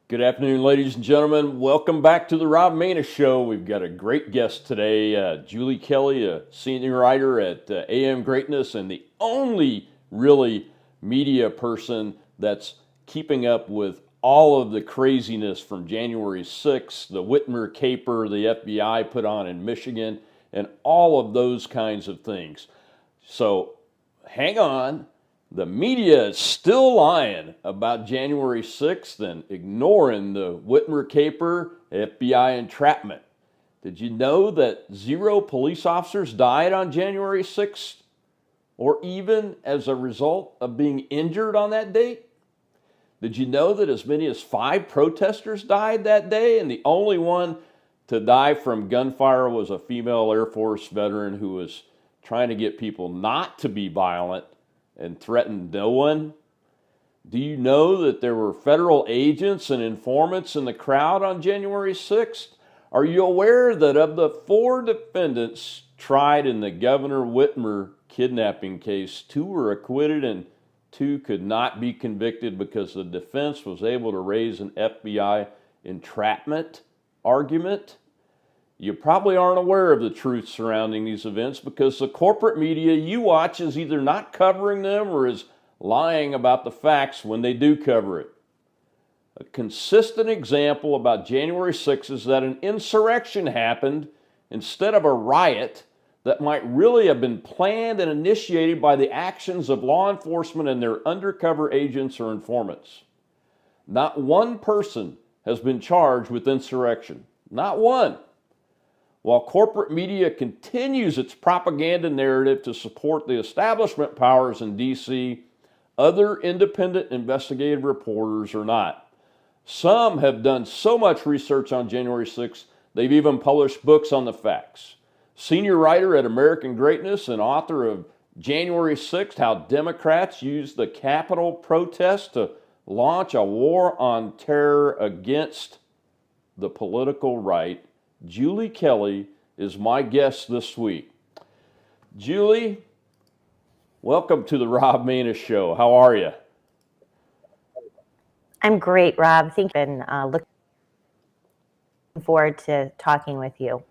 Good afternoon, ladies and gentlemen. Welcome back to the Rob Maness Show. We've got a great guest today, Julie Kelly, a senior writer at AM Greatness and the only really media person that's keeping up with all of the craziness from January 6th, the Whitmer caper the FBI put on in Michigan, and all of those kinds of things. So hang on. The media is still lying about January 6th and ignoring the Whitmer caper, FBI entrapment. Did you know that 0 police officers died on January 6th, or even as a result of being injured on that date? Did you know that as many as 5 protesters died that day, and the only one to die from gunfire was a female Air Force veteran who was trying to get people not to be violent and threatened no one? Do you know that there were federal agents and informants in the crowd on January 6th? Are you aware that of the 4 defendants tried in the Governor Whitmer kidnapping case, 2 were acquitted and 2 could not be convicted because the defense was able to raise an FBI entrapment argument? You probably aren't aware of the truth surrounding these events because the corporate media you watch is either not covering them or is lying about the facts when they do cover it. A consistent example about January 6th is that an insurrection happened instead of a riot that might really have been planned and initiated by the actions of law enforcement and their undercover agents or informants. Not one person has been charged with insurrection. Not one. While corporate media continues its propaganda narrative to support the establishment powers in D.C., other independent investigative reporters are not. Some have done so much research on January 6th, they've even published books on the facts. Senior writer at American Greatness and author of January 6th, How Democrats Used the Capitol Protest to Launch a War on Terror Against the Political Right, Julie Kelly is my guest this week. Julie, welcome to the Rob Maness Show. How are you? I'm great, Rob. Thank you. Been looking forward to talking with you.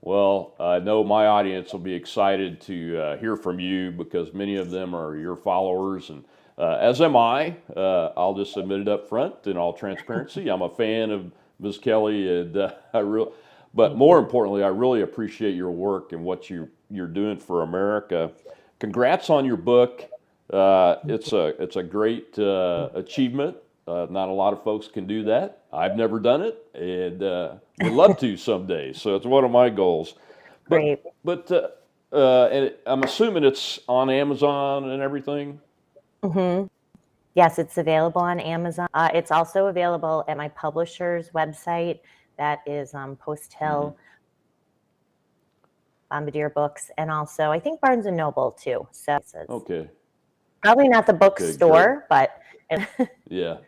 Well, I know my audience will be excited to hear from you because many of them are your followers, and as am I. I'll just admit it up front in all transparency. I'm a fan of Ms. Kelly, and but more importantly, I really appreciate your work and what you're doing for America. Congrats on your book. It's a great achievement. Not a lot of folks can do that. I've never done it, and would love to someday. So it's one of my goals. Great. But and I'm assuming it's on Amazon and everything. Mm-hmm. Yes, it's available on Amazon. It's also available at my publisher's website. That is Post Hill, Bombardier Books, and also I think Barnes and Noble too. So okay, probably not the bookstore, but yeah.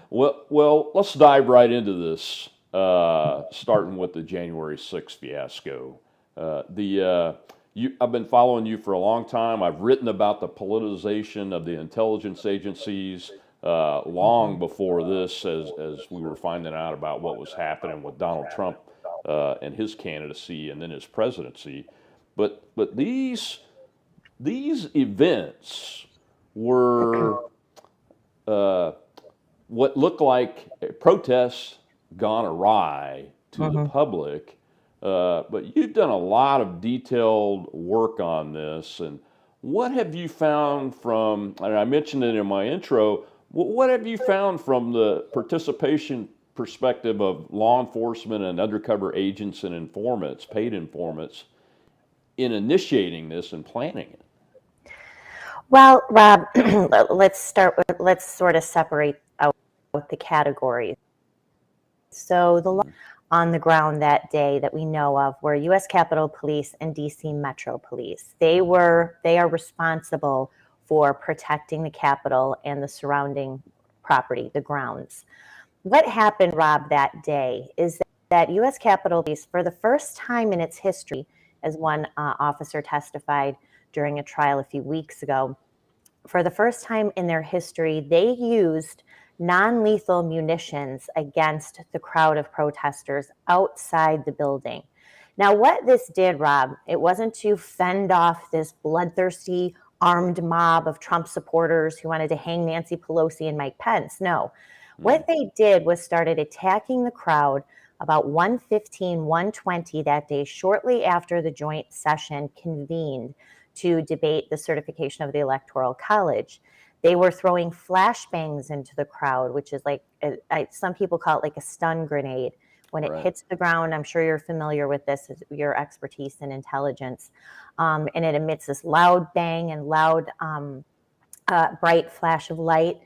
Well, let's dive right into this. Starting with the January 6th fiasco. I've been following you for a long time. I've written about the politicization of the intelligence agencies. Long before this, as we were finding out about what was happening with Donald Trump and his candidacy and then his presidency, but these events were what looked like protests gone awry to the public. But you've done a lot of detailed work on this, and what have you found from? And I mentioned it in my intro. What have you found from the participation perspective of law enforcement and undercover agents and informants, paid informants, in initiating this and planning it? Well, Rob, let's sort of separate out the categories. So the law on the ground that day that we know of were U.S. Capitol Police and D.C. Metro Police. They are responsible for protecting the Capitol and the surrounding property, the grounds. What happened, Rob, that day is that U.S. Capitol Police, for the first time in its history, as one officer testified during a trial a few weeks ago, for the first time in their history, they used non-lethal munitions against the crowd of protesters outside the building. Now, what this did, Rob, it wasn't to fend off this bloodthirsty armed mob of Trump supporters who wanted to hang Nancy Pelosi and Mike Pence. No, what they did was started attacking the crowd about 1:15, 1:20 that day, shortly after the joint session convened to debate the certification of the Electoral College. They were throwing flashbangs into the crowd, which is like, some people call it like a stun grenade. When it hits the ground, I'm sure you're familiar with this, your expertise in intelligence, and it emits this loud bang and loud, bright flash of light.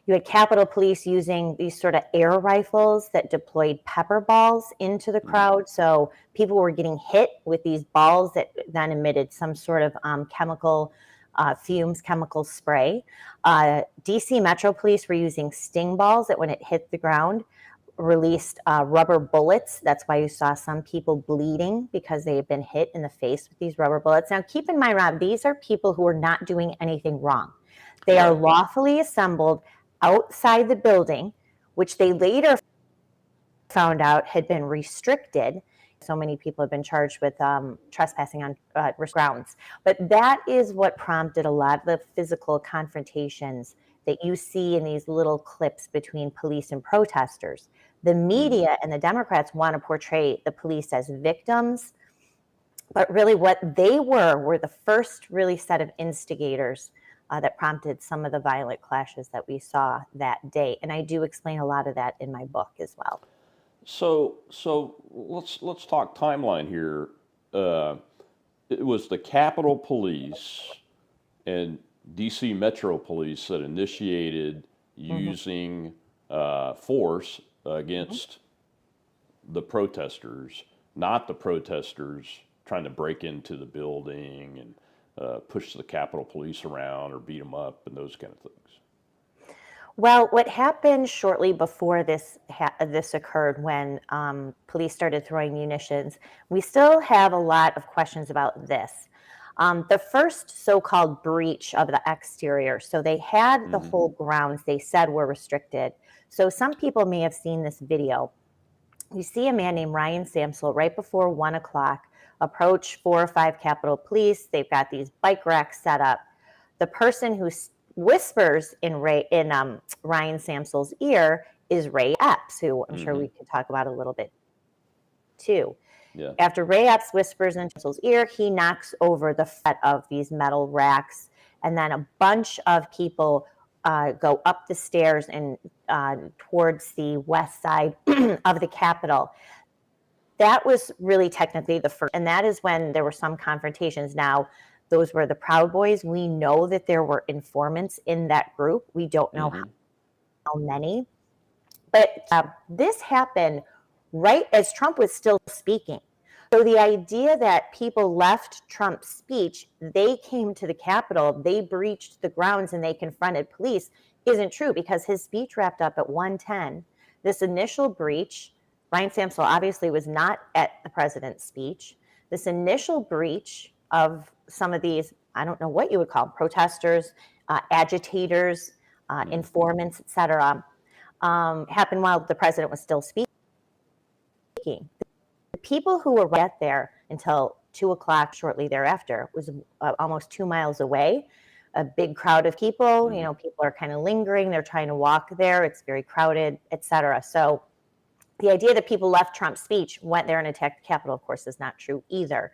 You had Capitol Police using these sort of air rifles that deployed pepper balls into the crowd. So people were getting hit with these balls that then emitted some sort of chemical fumes, chemical spray. DC Metro Police were using sting balls that when it hit the ground, released rubber bullets. That's why you saw some people bleeding, because they had been hit in the face with these rubber bullets. Now, keep in mind, Rob, these are people who are not doing anything wrong. They are lawfully assembled outside the building, which they later found out had been restricted. So many people have been charged with trespassing on grounds. But that is what prompted a lot of the physical confrontations that you see in these little clips between police and protesters. The media and the Democrats want to portray the police as victims, but really what they were the first really set of instigators that prompted some of the violent clashes that we saw that day. And I do explain a lot of that in my book as well. So let's talk timeline here. It was the Capitol Police and DC Metro Police that initiated using force against the protesters, not the protesters trying to break into the building and push the Capitol Police around or beat them up and those kind of things. Well, what happened shortly before this occurred, when police started throwing munitions, we still have a lot of questions about this. The first so-called breach of the exterior, so they had the whole grounds they said were restricted. So some people may have seen this video. You see a man named Ryan Samsel right before 1 o'clock approach 4 or 5 Capitol Police. They've got these bike racks set up. The person who whispers in Ryan Samsel's ear is Ray Epps, who I'm sure we could talk about a little bit too. Yeah. After Ray Epps whispers in Samsel's ear, he knocks over the front of these metal racks, and then a bunch of people go up the stairs and towards the west side of the Capitol. That was really technically the first, and that is when there were some confrontations. Now, those were the Proud Boys. We know that there were informants in that group. We don't know how many. But this happened right as Trump was still speaking. So the idea that people left Trump's speech, they came to the Capitol, they breached the grounds, and they confronted police isn't true, because his speech wrapped up at 1:10. This initial breach, Ryan Samsel obviously was not at the president's speech. This initial breach of some of these, I don't know what you would call them, protesters, agitators, informants, etc., happened while the president was still speaking. The people who were right there until 2 o'clock shortly thereafter was almost 2 miles away. A big crowd of people, you know, people are kind of lingering. They're trying to walk there. It's very crowded, etc. So the idea that people left Trump's speech, went there and attacked the Capitol, of course, is not true either.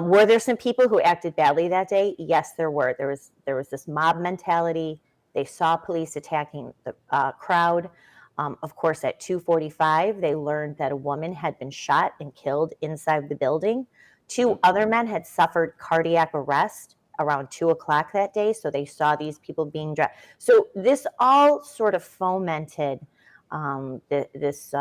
Were there some people who acted badly that day? Yes, there were. There was this mob mentality. They saw police attacking the crowd. Of course, at 2:45, they learned that a woman had been shot and killed inside the building. 2 other men had suffered cardiac arrest around 2 o'clock that day, so they saw these people being dragged. So this all sort of fomented this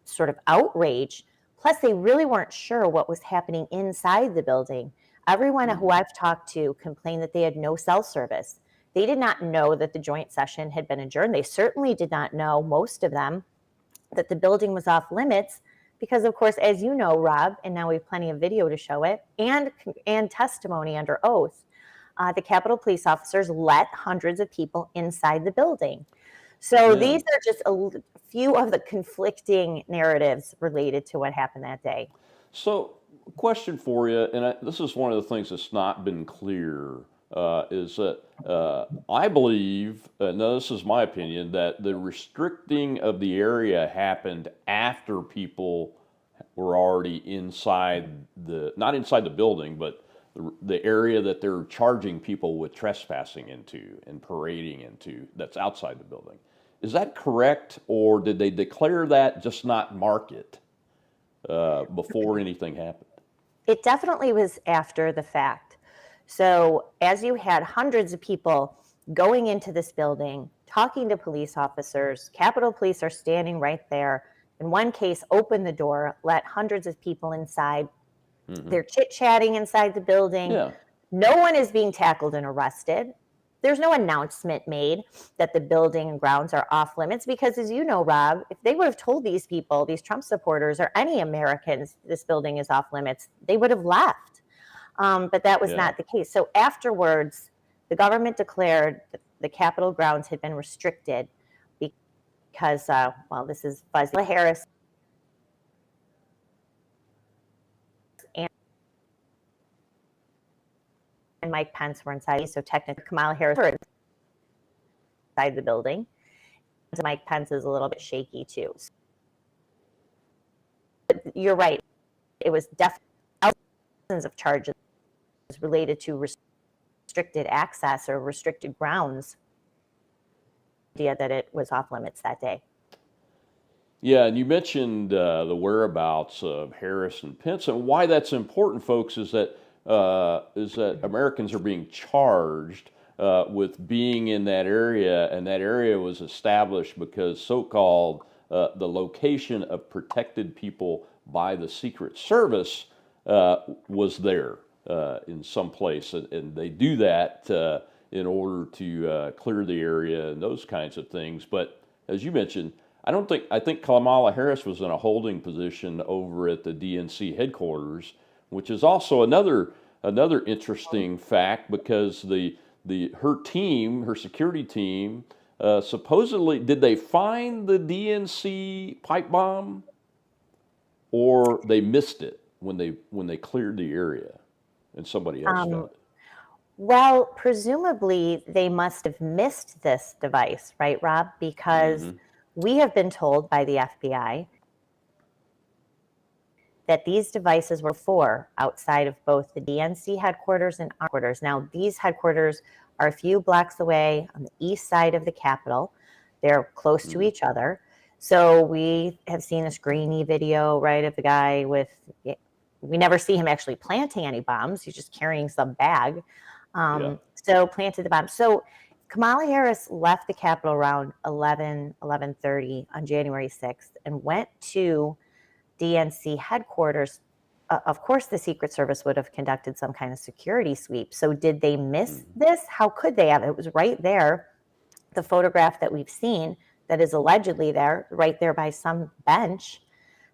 sort of outrage. Plus, they really weren't sure what was happening inside the building. Everyone who I've talked to complained that they had no cell service. They did not know that the joint session had been adjourned. They certainly did not know, most of them, that the building was off limits because, of course, as you know, Rob, and now we have plenty of video to show it, and testimony under oath, the Capitol police officers let hundreds of people inside the building. So Yeah. these are just a few of the conflicting narratives related to what happened that day. So, question for you, and this is one of the things that's not been clear, is that I believe, now this is my opinion, that the restricting of the area happened after people were already inside not inside the building, but the area that they're charging people with trespassing into and parading into that's outside the building. Is that correct, or did they declare that, just not mark it before anything happened? It definitely was after the fact. So, as you had hundreds of people going into this building, talking to police officers, Capitol Police are standing right there. In one case, opened the door, let hundreds of people inside. They're chit chatting inside the building. Yeah. No one is being tackled and arrested. There's no announcement made that the building and grounds are off limits because, as you know, Rob, if they would have told these people, these Trump supporters, or any Americans, this building is off limits, they would have left. But that was Yeah. not the case. So afterwards, the government declared that the Capitol grounds had been restricted because, well, this is Kamala Harris and Mike Pence were inside. So technically, Kamala Harris was inside the building. So Mike Pence is a little bit shaky too. But you're right. It was definitely thousands of charges related to restricted access or restricted grounds. The idea that it was off limits that day. Yeah, and you mentioned the whereabouts of Harris and Pence, and why that's important, folks, is that Americans are being charged with being in that area, and that area was established because so-called the location of protected people by the Secret Service was there in some place, and they do that in order to clear the area and those kinds of things. But as you mentioned, I think Kamala Harris was in a holding position over at the DNC headquarters, which is also another interesting fact, because her security team, supposedly, did they find the DNC pipe bomb, or they missed it when they cleared the area and somebody else found it? Well, presumably they must have missed this device, right, Rob? Because we have been told by the FBI that these devices were outside of both the DNC headquarters and our headquarters. Now, these headquarters are a few blocks away on the east side of the Capitol. They're close to each other. So we have seen this grainy video, right, of the guy with, we never see him actually planting any bombs. He's just carrying some bag. So planted the bomb. So Kamala Harris left the Capitol around 11:30 on January 6th and went to DNC headquarters. Of course, the Secret Service would have conducted some kind of security sweep. So did they miss this? How could they have? It was right there. The photograph that we've seen that is allegedly there, right there by some bench.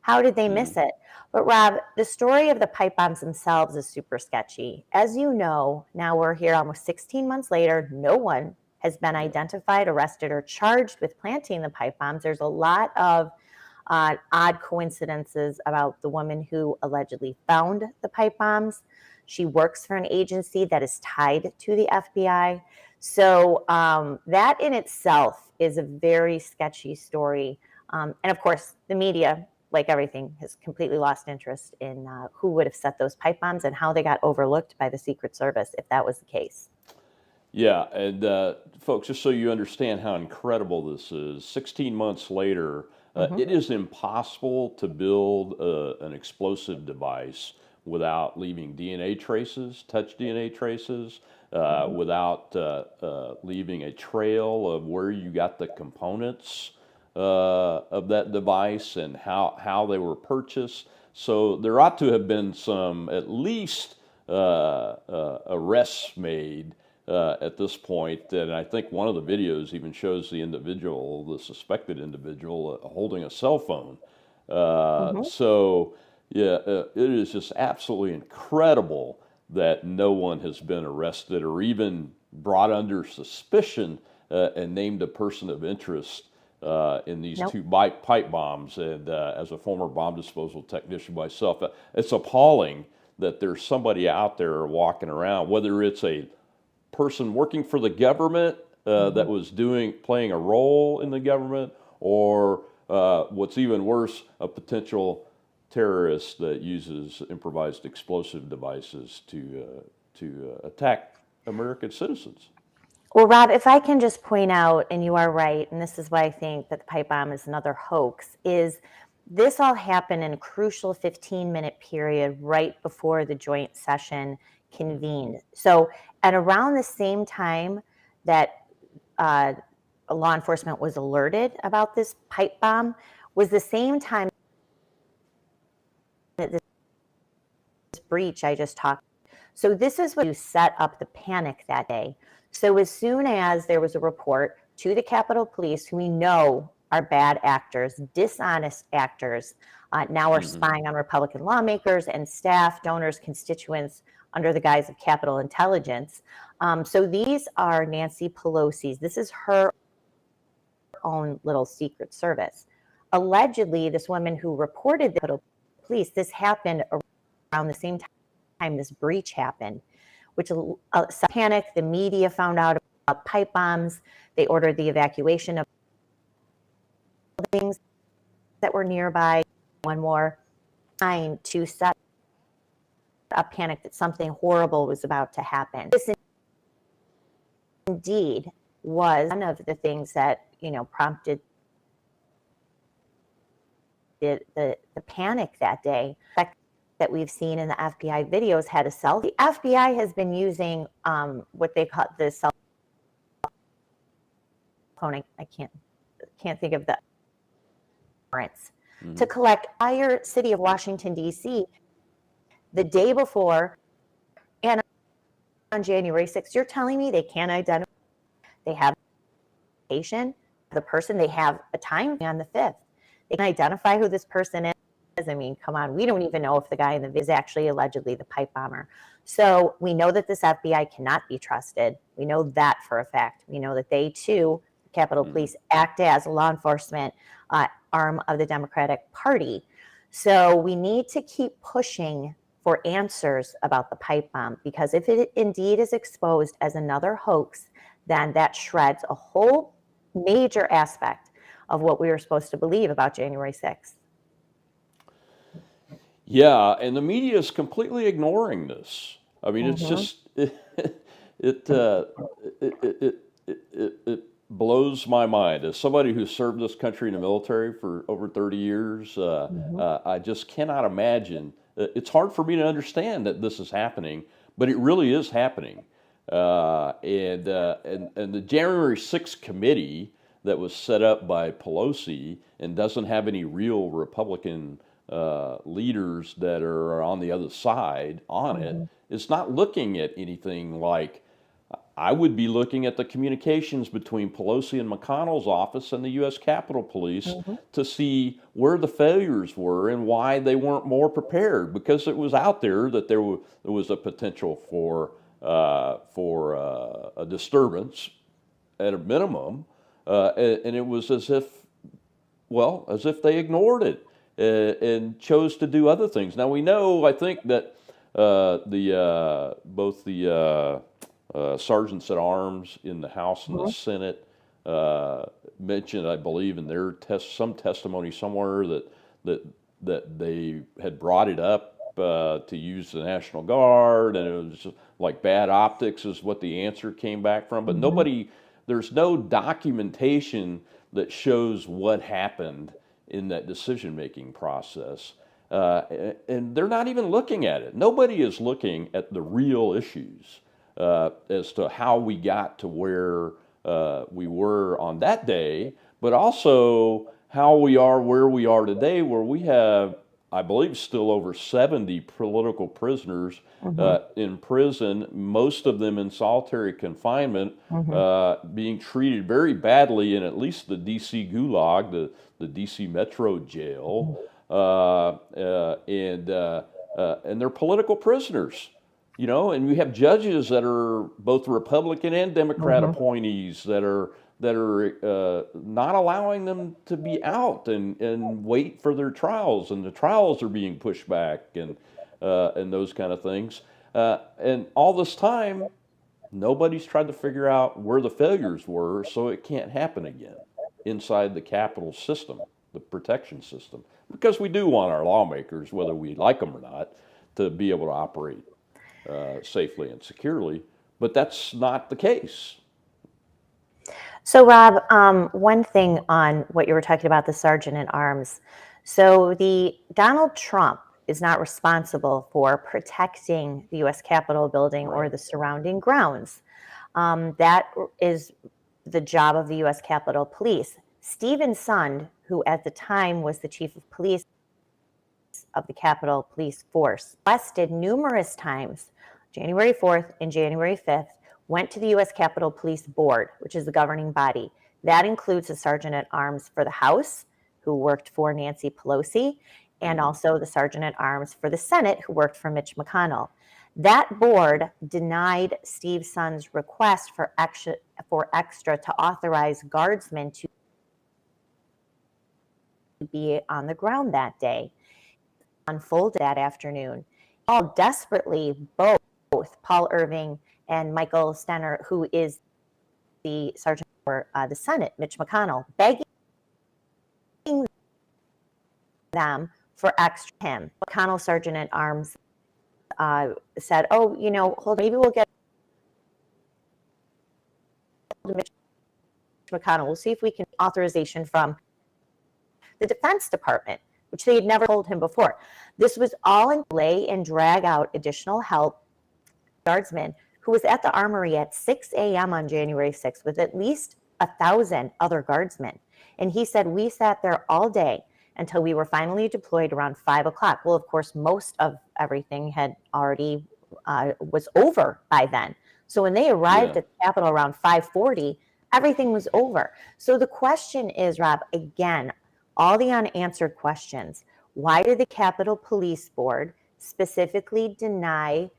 How did they miss it? But Rob, the story of the pipe bombs themselves is super sketchy. As you know, now we're here almost 16 months later. No one has been identified, arrested, or charged with planting the pipe bombs. There's a lot of odd coincidences about the woman who allegedly found the pipe bombs. She works for an agency that is tied to the FBI. So that in itself is a very sketchy story. And of course, the media, like everything, has completely lost interest in who would have set those pipe bombs and how they got overlooked by the Secret Service, if that was the case. Yeah, and folks, just so you understand how incredible this is, 16 months later, it is impossible to build an explosive device without leaving DNA traces, touch DNA traces, without leaving a trail of where you got the components of that device and how they were purchased. So there ought to have been some, at least, arrests made at this point. And I think one of the videos even shows the suspected individual, holding a cell phone. So, yeah, it is just absolutely incredible that no one has been arrested or even brought under suspicion and named a person of interest in these Nope. two pipe bombs. And as a former bomb disposal technician myself, it's appalling that there's somebody out there walking around, whether it's a person working for the government that was playing a role in the government, or what's even worse, a potential terrorist that uses improvised explosive devices to attack American citizens. Well, Rob, if I can just point out, and you are right, and this is why I think that the pipe bomb is another hoax, is this all happened in a crucial 15-minute period right before the joint session convened. So at around the same time that law enforcement was alerted about this pipe bomb was the same time that this breach I just talked about. So this is what you set up the panic that day. So as soon as there was a report to the Capitol Police, who we know are bad actors, dishonest actors, now are spying on Republican lawmakers and staff, donors, constituents under the guise of Capitol Intelligence. So these are Nancy Pelosi's. This is her own little secret service. Allegedly, this woman who reported the Capitol Police, this happened around the same time this breach happened, which panic. The media found out about pipe bombs. They ordered the evacuation of buildings that were nearby. One more time to set a panic that something horrible was about to happen. This indeed was one of the things that prompted the panic that day. That we've seen in the FBI videos had a cell. The FBI has been using what they call the cell phone. I can't think of the warrants to collect entire city of Washington D.C. the day before and on January 6th. You're telling me they can't identify? They have the person. They have a time on the 5th. They can identify who this person is. I mean, come on. We don't even know if the guy in the video is actually allegedly the pipe bomber. So we know that this FBI cannot be trusted. We know that for a fact. We know that they, too, the Capitol Police, act as a law enforcement arm of the Democratic Party. So we need to keep pushing for answers about the pipe bomb, because if it indeed is exposed as another hoax, then that shreds a whole major aspect of what we were supposed to believe about January 6th. Yeah, and the media is completely ignoring this. I mean, it's just it blows my mind. As somebody who served this country in the military for over 30 years, I just cannot imagine. It's hard for me to understand that this is happening, but it really is happening. And the January 6th committee that was set up by Pelosi and doesn't have any real Republican leaders that are on the other side on it. It's not looking at anything like I would be looking at the communications between Pelosi and McConnell's office and the U.S. Capitol Police to see where the failures were and why they weren't more prepared, because it was out there that there was a potential for a disturbance at a minimum, and it was as if they ignored it. And chose to do other things. Now we know, I think that both the sergeants at arms in the House and the Senate mentioned, I believe, in their some testimony somewhere that they had brought it up to use the National Guard, and it was just like bad optics is what the answer came back from. But there's no documentation that shows what happened in that decision-making process, and they're not even looking at it. Nobody is looking at the real issues as to how we got to where we were on that day, but also how we are where we are today, where we have, I believe, still over 70 political prisoners in prison, most of them in solitary confinement, being treated very badly in at least the D.C. Gulag, the D.C. Metro Jail, and they're political prisoners. You know, and we have judges that are both Republican and Democrat appointees that are not allowing them to be out and wait for their trials, and the trials are being pushed back and those kind of things. And all this time, nobody's tried to figure out where the failures were, so it can't happen again inside the Capitol system, the protection system, because we do want our lawmakers, whether we like them or not, to be able to operate safely and securely, but that's not the case. So, Rob, one thing on what you were talking about, the sergeant at arms. So, the Donald Trump is not responsible for protecting the U.S. Capitol building or the surrounding grounds. That is the job of the U.S. Capitol Police. Stephen Sund, who at the time was the chief of police of the Capitol Police Force, requested numerous times, January 4th and January 5th, went to the U.S. Capitol Police Board, which is the governing body. That includes the sergeant at arms for the House, who worked for Nancy Pelosi, and also the sergeant at arms for the Senate, who worked for Mitch McConnell. That board denied Steve Sund's request for extra to authorize guardsmen to be on the ground that day. Unfolded that afternoon. All desperately, both Paul Irving and Michael Stenner, who is the sergeant for the Senate, Mitch McConnell, begging them for extra him. McConnell, sergeant at arms, said, "Oh, you know, hold on, maybe we'll get Mitch McConnell. We'll see if we can authorization from the Defense Department," which they had never told him before. This was all in delay and drag out additional help. Guardsman who was at the Armory at 6 a.m. on January 6th with at least 1,000 other guardsmen. And he said, we sat there all day until we were finally deployed around 5 o'clock. Well, of course, most of everything had already was over by then. So when they arrived at the Capitol around 5:40, everything was over. So the question is, Rob, again, all the unanswered questions. Why did the Capitol Police Board specifically deny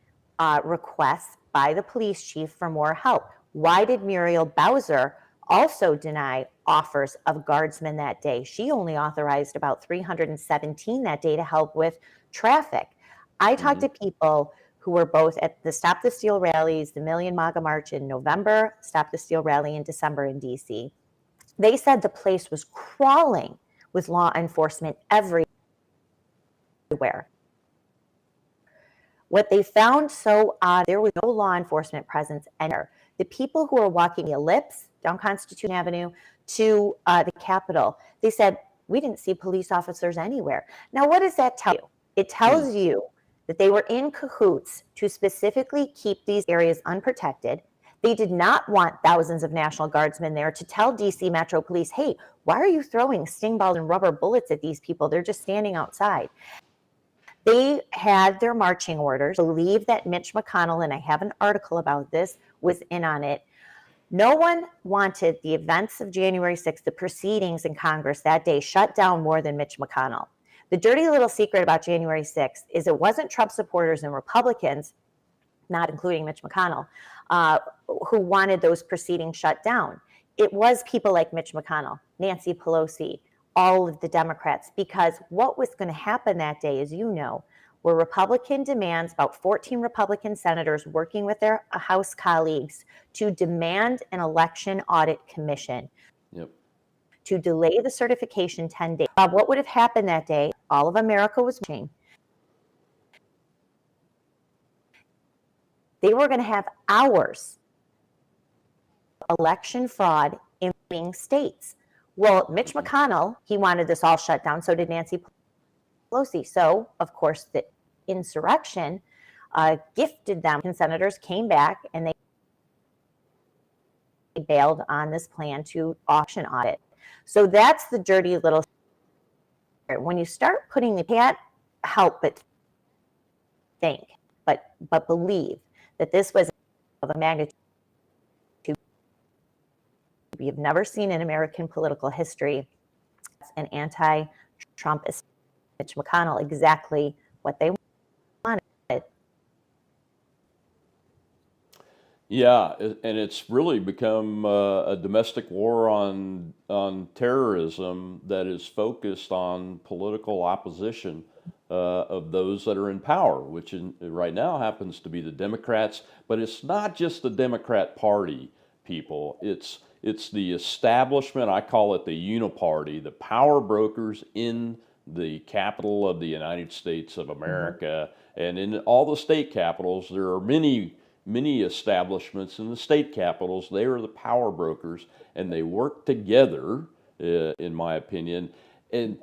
requests by the police chief for more help? Why did Muriel Bowser also deny offers of guardsmen that day? She only authorized about 317 that day to help with traffic. I talked to people who were both at the Stop the Steal rallies, the Million MAGA March in November, Stop the Steal rally in December in DC. They said the place was crawling with law enforcement everywhere. What they found so odd, there was no law enforcement presence anywhere. The people who were walking the ellipse down Constitution Avenue to the Capitol, they said, we didn't see police officers anywhere. Now, what does that tell you? It tells you that they were in cahoots to specifically keep these areas unprotected. They did not want thousands of National Guardsmen there to tell DC Metro Police, hey, why are you throwing sting balls and rubber bullets at these people? They're just standing outside. They had their marching orders, believed that Mitch McConnell, and I have an article about this, was in on it. No one wanted the events of January 6th, the proceedings in Congress that day, shut down more than Mitch McConnell. The dirty little secret about January 6th is it wasn't Trump supporters and Republicans, not including Mitch McConnell, who wanted those proceedings shut down. It was people like Mitch McConnell, Nancy Pelosi, all of the Democrats, because what was going to happen that day, as you know, were Republican demands, about 14 Republican senators working with their House colleagues to demand an election audit commission to delay the certification 10 days. What would have happened that day? All of America was watching. They were going to have hours of election fraud in states. Well, Mitch McConnell, he wanted this all shut down. So did Nancy Pelosi. So, of course, the insurrection gifted them. And senators came back and they bailed on this plan to auction audit. So that's the dirty little secret. When you start putting the, can't help but think, but believe that this was of a magnitude you've never seen in American political history. An anti-Trump establishment, Mitch McConnell, exactly what they wanted. Yeah, and it's really become a domestic war on terrorism that is focused on political opposition of those that are in power, which right now happens to be the Democrats. But it's not just the Democrat Party, people. It's the establishment. I call it the Uni Party, the power brokers in the capital of the United States of America, and in all the state capitals. There are many establishments in the state capitals. They are the power brokers, and they work together, in my opinion. And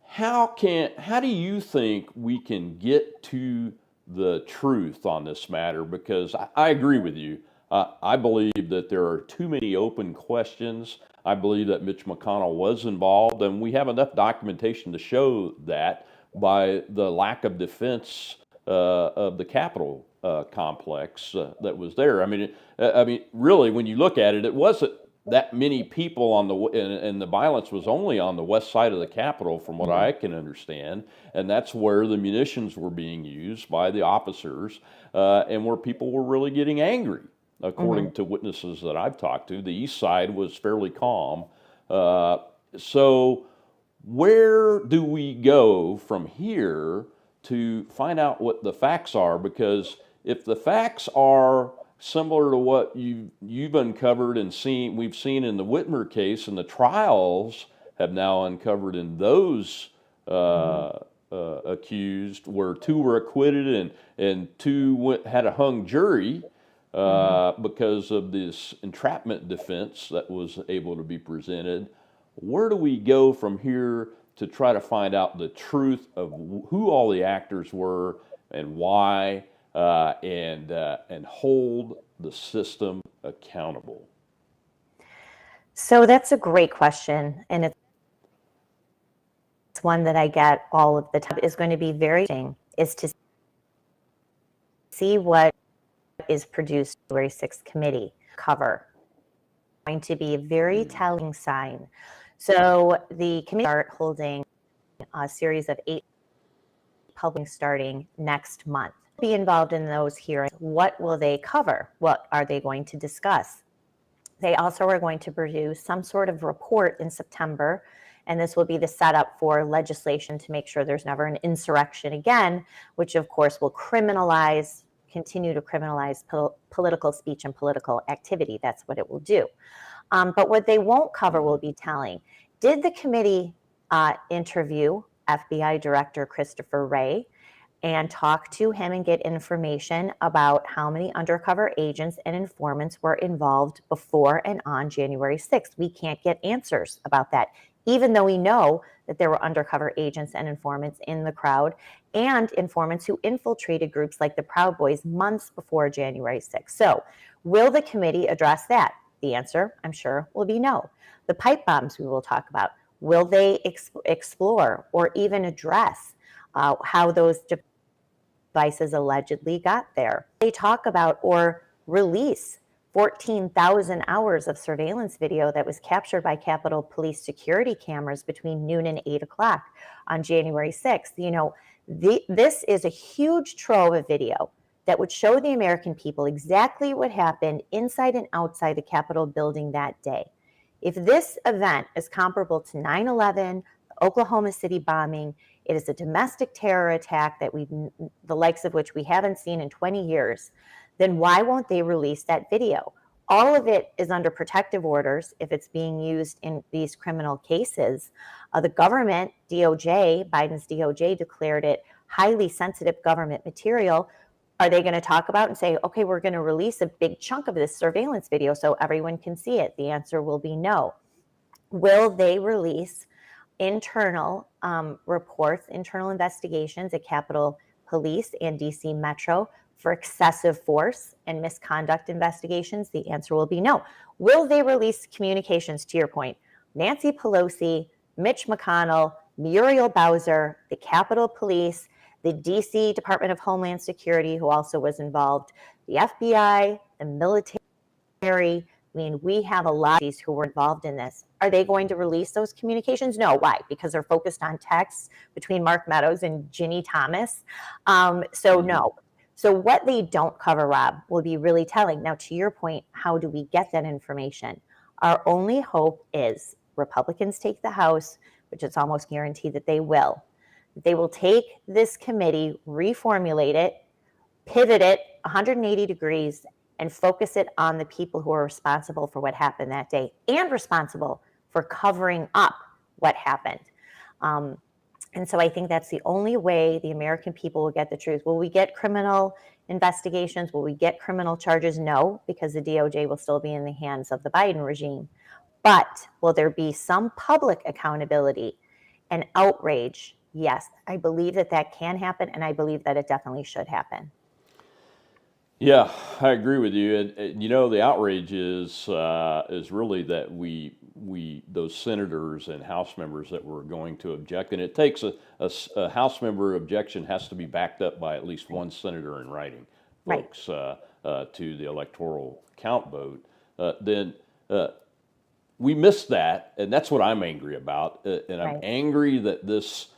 how do you think we can get to the truth on this matter? Because I agree with you. I believe that there are too many open questions. I believe that Mitch McConnell was involved, and we have enough documentation to show that by the lack of defense of the Capitol complex that was there. I mean, really, when you look at it, it wasn't that many people on and the violence was only on the west side of the Capitol, from what I can understand, and that's where the munitions were being used by the officers, and where people were really getting angry. According to witnesses that I've talked to, the east side was fairly calm. So where do we go from here to find out what the facts are? Because if the facts are similar to what you've uncovered and we've seen in the Whitmer case, and the trials have now uncovered in those accused, where 2 were acquitted and 2 had a hung jury because of this entrapment defense that was able to be presented. Where do we go from here to try to find out the truth of who all the actors were and why, and hold the system accountable? So that's a great question, and it's one that I get all of the time. Is going to be very interesting is to see what is produced January 6th committee cover. Going to be a very telling sign. So the committee start holding a series of 8 public starting next month. Be involved in those hearings. What will they cover? What are they going to discuss? They also are going to produce some sort of report in September, and this will be the setup for legislation to make sure there's never an insurrection again, which of course will continue to criminalize political speech and political activity. That's what it will do. But what they won't cover will be telling. Did the committee interview FBI Director Christopher Wray and talk to him and get information about how many undercover agents and informants were involved before and on January 6th? We can't get answers about that, even though we know that there were undercover agents and informants in the crowd, and informants who infiltrated groups like the Proud Boys months before January 6th. So will the committee address that? The answer, I'm sure, will be no. The pipe bombs we will talk about. Will they explore or even address how those devices allegedly got there? They talk about or release 14,000 hours of surveillance video that was captured by Capitol Police security cameras between noon and 8 o'clock on January 6th. You know, this is a huge trove of video that would show the American people exactly what happened inside and outside the Capitol building that day. If this event is comparable to 9/11, the Oklahoma City bombing, it is a domestic terror attack that the likes of which we haven't seen in 20 years, then why won't they release that video? All of it is under protective orders if it's being used in these criminal cases. The government, DOJ, Biden's DOJ declared it highly sensitive government material. Are they going to talk about and say, okay, we're going to release a big chunk of this surveillance video so everyone can see it? The answer will be no. Will they release internal reports, internal investigations at Capitol Police and DC Metro for excessive force and misconduct investigations? The answer will be no. Will they release communications, to your point? Nancy Pelosi, Mitch McConnell, Muriel Bowser, the Capitol Police, the DC Department of Homeland Security, who also was involved, the FBI, the military. I mean, we have a lot of these who were involved in this. Are they going to release those communications? No. Why? Because they're focused on texts between Mark Meadows and Ginny Thomas. So no. So what they don't cover, Rob, will be really telling. Now, to your point, how do we get that information? Our only hope is Republicans take the House, which it's almost guaranteed that they will. They will take this committee, reformulate it, pivot it 180 degrees, and focus it on the people who are responsible for what happened that day and responsible for covering up what happened. And so I think that's the only way the American people will get the truth. Will we get criminal investigations? Will we get criminal charges? No, because the DOJ will still be in the hands of the Biden regime. But will there be some public accountability and outrage? Yes, I believe that that can happen, and I believe that it definitely should happen. Yeah, I agree with you. And the outrage is really that we those senators and House members that were going to object, and it takes a House member objection has to be backed up by at least one senator in writing, folks, to the electoral count vote. Then we missed that, and that's what I'm angry about. And I'm angry that this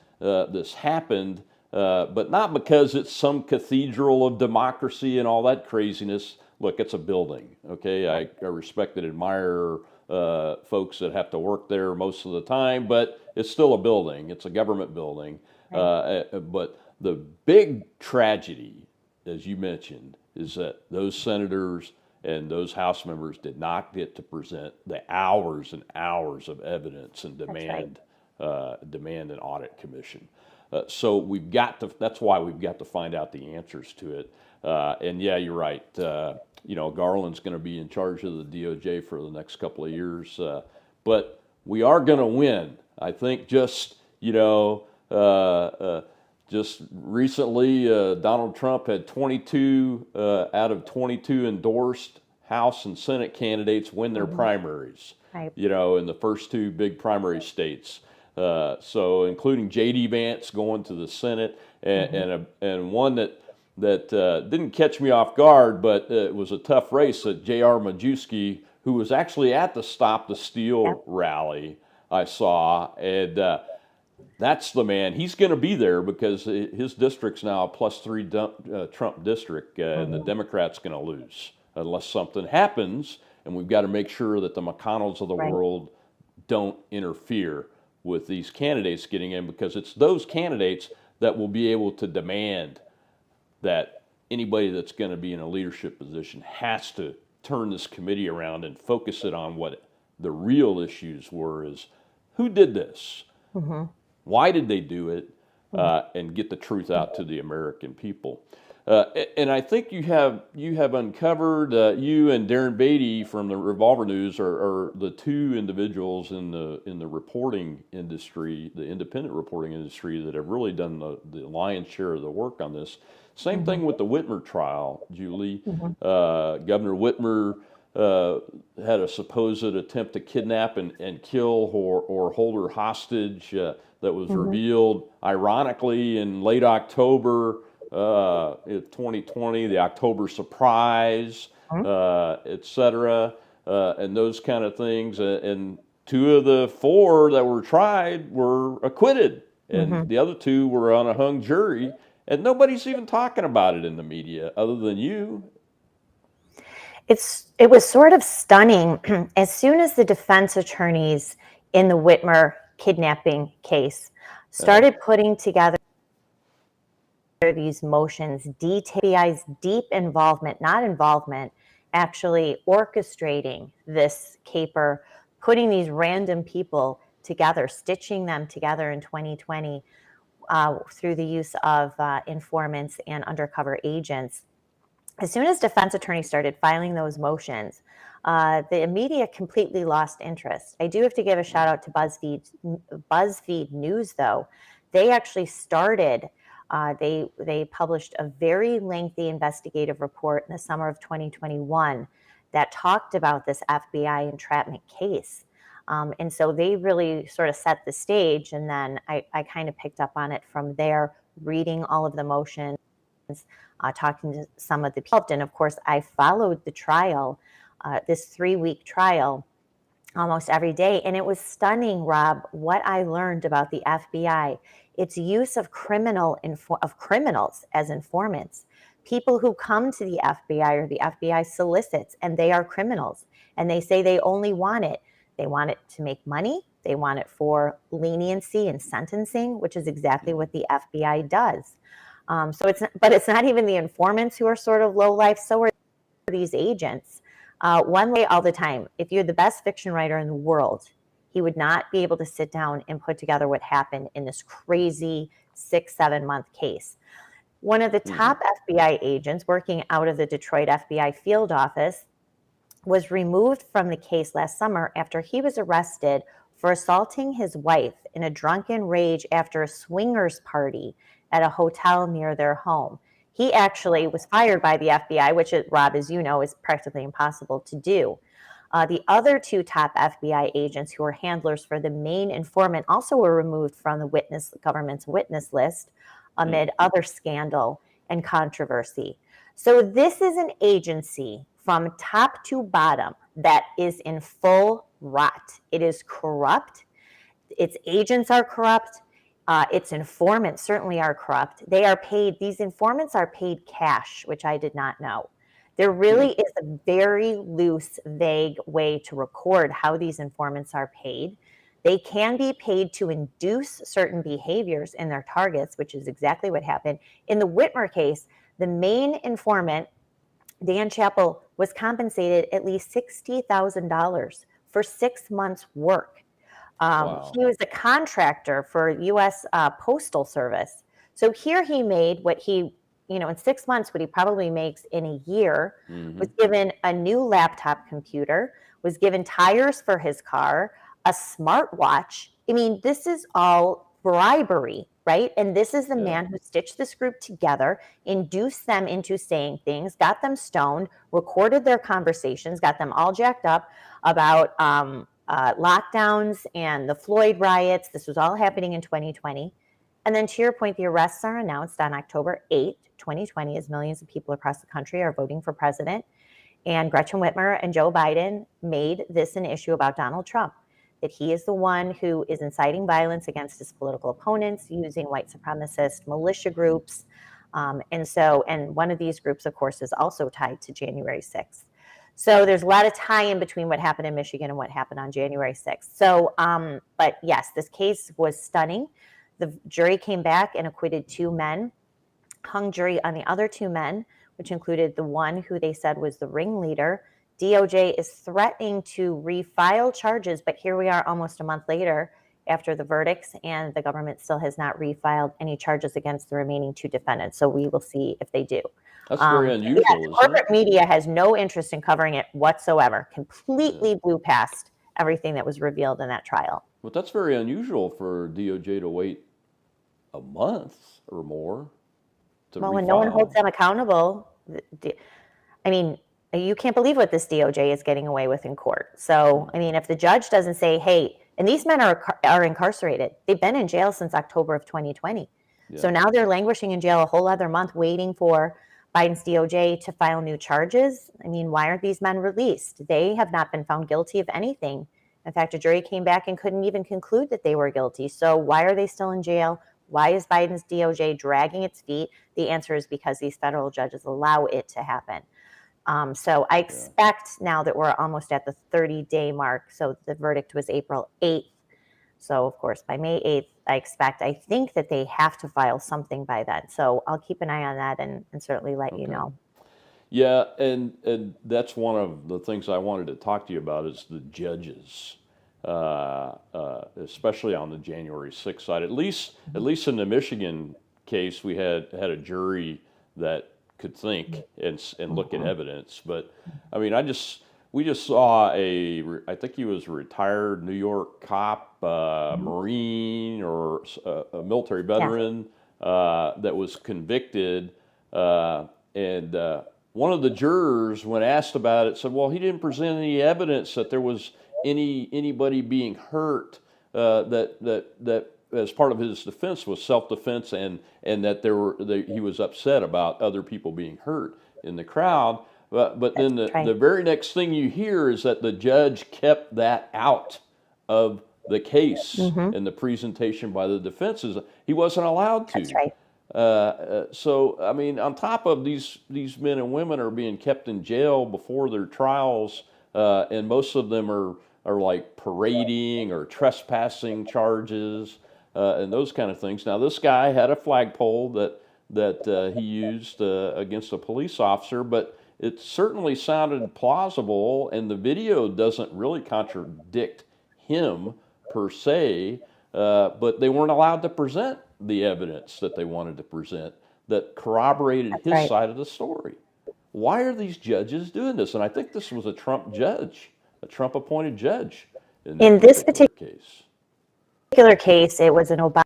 happened. But not because it's some cathedral of democracy and all that craziness. Look, it's a building, okay? I respect and admire folks that have to work there most of the time, but it's still a building. It's a government building. But the big tragedy, as you mentioned, is that those senators and those House members did not get to present the hours and hours of evidence and demand an audit commission. So we've got to. That's why we've got to find out the answers to it. And yeah, you're right. Garland's going to be in charge of the DOJ for the next couple of years. But we are going to win. I think just recently, Donald Trump had 22 out of 22 endorsed House and Senate candidates win their primaries. In the first two big primary states. So including J.D. Vance going to the Senate, and one that didn't catch me off guard, but it was a tough race. J.R. Majewski, who was actually at the Stop the Steal rally I saw, and that's the man. He's going to be there because his district's now a +3 Trump district, and the Democrats going to lose unless something happens, and we've got to make sure that the McConnells of the world don't interfere with these candidates getting in, because it's those candidates that will be able to demand that anybody that's going to be in a leadership position has to turn this committee around and focus it on what the real issues were: is who did this, why did they do it, and get the truth out to the American people. And I think you have uncovered, you and Darren Beatty from the Revolver News are the two individuals in the reporting industry, the independent reporting industry, that have really done the lion's share of the work on this. Same thing with the Whitmer trial, Julie. Governor Whitmer had a supposed attempt to kidnap and kill or hold her hostage that was revealed, ironically, in late October. 2020, the October surprise, etc., and those kind of things. And two of the four that were tried were acquitted, and the other two were on a hung jury, and nobody's even talking about it in the media other than you. It was sort of stunning. As soon as the defense attorneys in the Whitmer kidnapping case started putting together these motions, DTI's deep involvement, not involvement, actually orchestrating this caper, putting these random people together, stitching them together in 2020 through the use of informants and undercover agents. As soon as defense attorneys started filing those motions, the media completely lost interest. I do have to give a shout out to BuzzFeed News, though. They actually started they published a very lengthy investigative report in the summer of 2021 that talked about this FBI entrapment case. And so they really sort of set the stage, and then I kind of picked up on it from there, reading all of the motions, talking to some of the people. And of course, I followed the trial, this 3-week trial, almost every day. And it was stunning, Rob, what I learned about the FBI. Its use of criminals as informants, people who come to the FBI or the FBI solicits, and they are criminals, and they say they only want it. They want it to make money. They want it for leniency and sentencing, which is exactly what the FBI does. But it's not even the informants who are sort of low life. So are these agents. One way all the time, if you're the best fiction writer in the world, he would not be able to sit down and put together what happened in this crazy 6-7 month case. One of the top FBI agents working out of the Detroit FBI field office was removed from the case last summer after he was arrested for assaulting his wife in a drunken rage after a swingers party at a hotel near their home. He actually was fired by the FBI, which, Rob, as you know, is practically impossible to do. The other two top FBI agents who were handlers for the main informant also were removed from the government's witness list amid other scandal and controversy. So this is an agency from top to bottom that is in full rot. It is corrupt. Its agents are corrupt. Its informants certainly are corrupt. These informants are paid cash, which I did not know. There really is a very loose, vague way to record how these informants are paid. They can be paid to induce certain behaviors in their targets, which is exactly what happened. In the Whitmer case, the main informant, Dan Chappell, was compensated at least $60,000 for 6 months' work. Wow. He was a contractor for U.S. Postal Service. So here he made what he, in 6 months, what he probably makes in a year, was given a new laptop computer, was given tires for his car, a smartwatch. I mean, this is all bribery, right? And this is the man who stitched this group together, induced them into saying things, got them stoned, recorded their conversations, got them all jacked up about lockdowns and the Floyd riots. This was all happening in 2020. And then to your point, the arrests are announced on October 8th, 2020, as millions of people across the country are voting for president. And Gretchen Whitmer and Joe Biden made this an issue about Donald Trump, that he is the one who is inciting violence against his political opponents, using white supremacist militia groups. And one of these groups, of course, is also tied to January 6th. So there's a lot of tie-in between what happened in Michigan and what happened on January 6th. So, but yes, this case was stunning. The jury came back and acquitted 2 men, hung jury on the other 2 men, which included the one who they said was the ringleader. DOJ is threatening to refile charges, but here we are almost a month later after the verdicts, and the government still has not refiled any charges against the remaining 2 defendants. So we will see if they do. That's very unusual, yes, isn't corporate it? media has no interest in covering it whatsoever, completely blew past everything that was revealed in that trial. But that's very unusual for DOJ to wait a month or more to refile. When no one holds them accountable, I mean, you can't believe what this DOJ is getting away with in court. So, I mean, if the judge doesn't say, hey, and these men are incarcerated. They've been in jail since October of 2020. Yeah. So now they're languishing in jail a whole other month waiting for Biden's DOJ to file new charges. I mean, why aren't these men released? They have not been found guilty of anything. In fact, a jury came back and couldn't even conclude that they were guilty. So why are they still in jail? Why is Biden's DOJ dragging its feet? The answer is because these federal judges allow it to happen. So I expect now that we're almost at the 30-day mark. So the verdict was April 8th. So, of course, by May 8th, I think that they have to file something by then. So I'll keep an eye on that and certainly let you know. Yeah, and that's one of the things I wanted to talk to you about is the judges, especially on the January 6th side. At least in the Michigan case, we had a jury that could think and look at evidence. But I mean, we just saw I think he was a retired New York cop, Marine, or a military veteran that was convicted, and one of the jurors, when asked about it, said, "Well, he didn't present any evidence that there was anybody being hurt. That as part of his defense was self-defense, and that he was upset about other people being hurt in the crowd." But then the very next thing you hear is that the judge kept that out of the case in the presentation by the defenses. He wasn't allowed to. That's right. So, I mean, on top of these men and women are being kept in jail before their trials, and most of them are like parading or trespassing charges, and those kind of things. Now, this guy had a flagpole that he used against a police officer, but it certainly sounded plausible, and the video doesn't really contradict him per se, but they weren't allowed to present the evidence that they wanted to present that corroborated That's his right. side of the story. Why are these judges doing this? And I think this was a Trump judge, a Trump appointed judge in that In this particular case. particular case, it was an Obama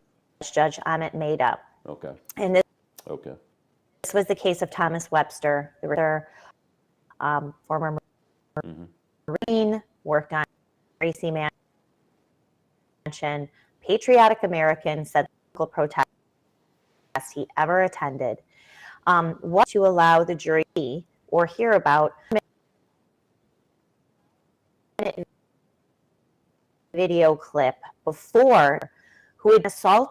judge, Amit Mehta. Okay. And this Okay. was the case of Thomas Webster, the former Mm-hmm. Marine, worked on Gracie Mansion, patriotic American, said the local protest he ever attended. What to allow the jury to see or hear about video clip before who had assaulting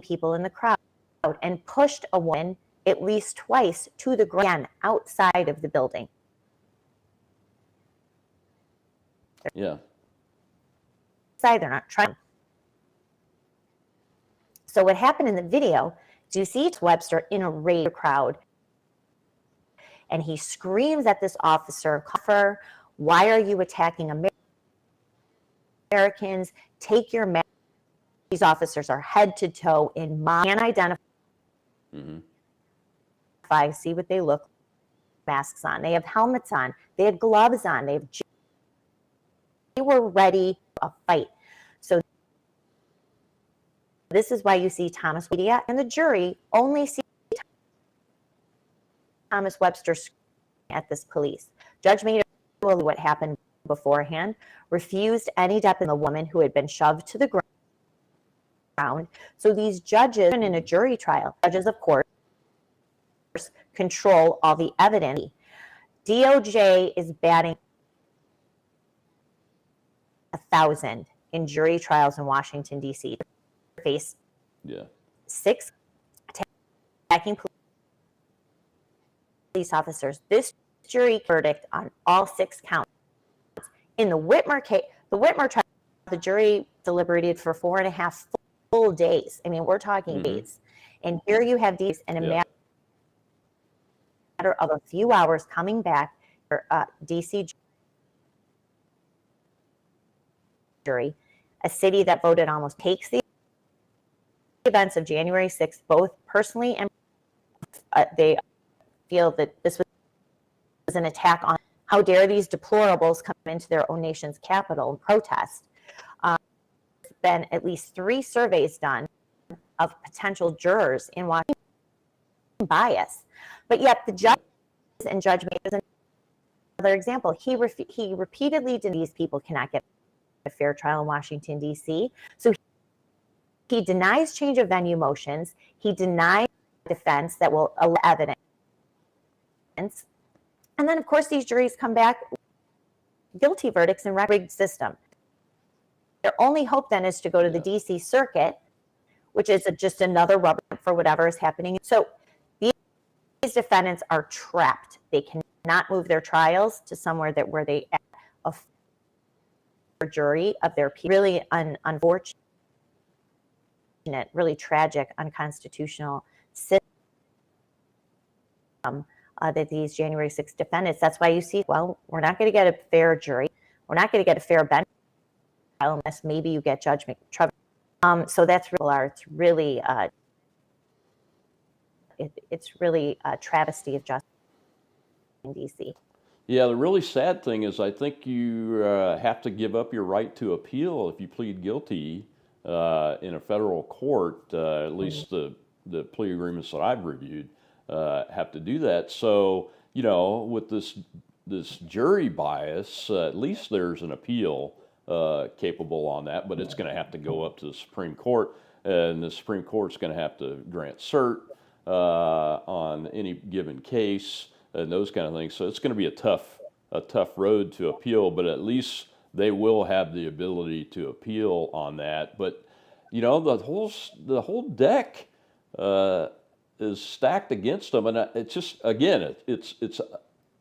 people in the crowd and pushed a woman at least twice to the ground outside of the building. Yeah. They're not trying. So what happened in the video is you see Webster in a rage crowd, and he screams at this officer, "Why are you attacking Americans? Take your mask." These officers are head to toe in identify, see what they look like, masks on. They have helmets on. They had gloves on. They were ready for a fight. So this is why you see Thomas Media and the jury only see Thomas Webster at this police. Judge made what happened beforehand, refused any depth in the woman who had been shoved to the ground. So these judges in a jury trial, judges, of course, control all the evidence. DOJ is batting 1,000 in jury trials in Washington, D.C. Face 6 attacking police officers. This jury verdict on all 6 counts. In the Whitmer case, the Whitmer trial, the jury deliberated for 4.5 full days. I mean, we're talking days. And here you have these in a matter of a few hours coming back for D.C. jury, a city that voted almost takes the events of January 6th, both personally and they feel that this was an attack on how dare these deplorables come into their own nation's capital and protest. There's been at least 3 surveys done of potential jurors in Washington bias, but yet the judge and Judge May is another example. He repeatedly denied these people cannot get a fair trial in Washington, D.C. So he denies change of venue motions. He denies defense that will allow evidence. And then, of course, these juries come back guilty verdicts in rigged system. Their only hope then is to go to the D.C. Circuit, which is just another rubber for whatever is happening. So these defendants are trapped. They cannot move their trials to somewhere where they a jury of their peers. Really unfortunate, really tragic, unconstitutional system that these January 6th defendants. That's why you see, well, we're not going to get a fair jury. We're not going to get a fair bench trial unless maybe you get judgment. So that's really, it's really a travesty of justice in D.C. Yeah, the really sad thing is I think you have to give up your right to appeal if you plead guilty in a federal court. At least the plea agreements that I've reviewed have to do that. So, you know, with this jury bias, at least there's an appeal capable on that, but it's going to have to go up to the Supreme Court, and the Supreme Court's going to have to grant cert on any given case and those kind of things. So it's going to be a tough road to appeal, but at least they will have the ability to appeal on that. But you know, the whole deck uh, is stacked against them, and it's just again, it's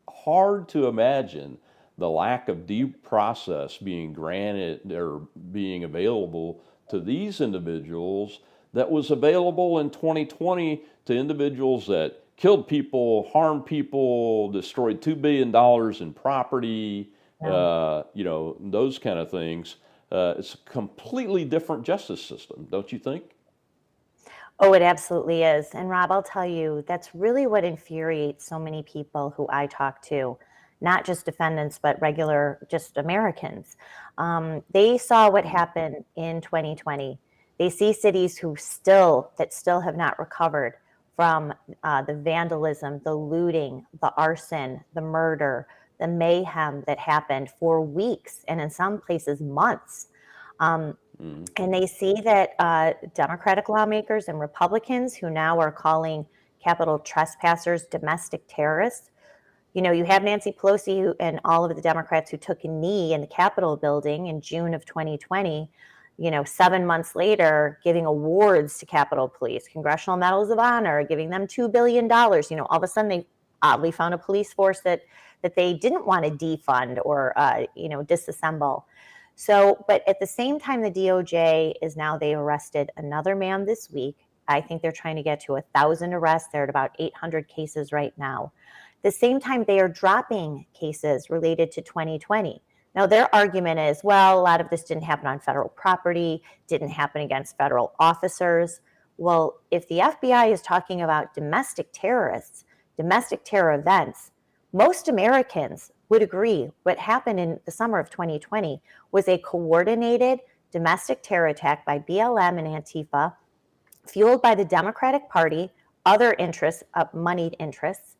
hard to imagine the lack of due process being granted or being available to these individuals that was available in 2020 to individuals that killed people, harmed people, destroyed $2 billion in property, those kind of things. It's a completely different justice system, don't you think? Oh, it absolutely is. And Rob, I'll tell you, that's really what infuriates so many people who I talk to, not just defendants, but regular, just Americans. They saw what happened in 2020. They see cities that still have not recovered from the vandalism, the looting, the arson, the murder, the mayhem that happened for weeks and in some places months. And they see that Democratic lawmakers and Republicans who now are calling Capitol trespassers domestic terrorists. You have Nancy Pelosi and all of the Democrats who took a knee in the Capitol building in June of 2020, 7 months later, giving awards to Capitol Police, Congressional Medals of Honor, giving them $2 billion. All of a sudden they oddly found a police force that they didn't want to defund or, disassemble. So, but at the same time, the DOJ they've arrested another man this week. I think they're trying to get to 1,000 arrests. They're at about 800 cases right now. At the same time, they are dropping cases related to 2020. Now, their argument is, well, a lot of this didn't happen on federal property, didn't happen against federal officers. Well, if the FBI is talking about domestic terrorists, domestic terror events, most Americans would agree what happened in the summer of 2020 was a coordinated domestic terror attack by BLM and Antifa, fueled by the Democratic Party, other interests, moneyed interests.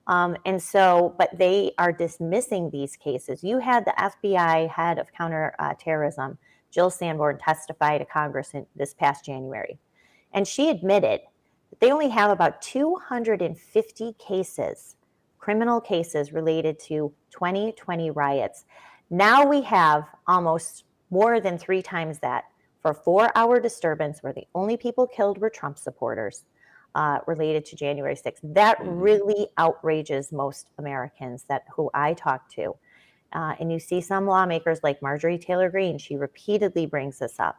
But they are dismissing these cases. You had the FBI head of counterterrorism, Jill Sanborn, testify to Congress this past January. And she admitted that they only have about 250 cases, criminal cases related to 2020 riots. Now we have almost more than 3 times that for a 4-hour disturbance where the only people killed were Trump supporters related to January 6th. That really outrages most Americans who I talk to. And you see some lawmakers like Marjorie Taylor Greene, she repeatedly brings this up.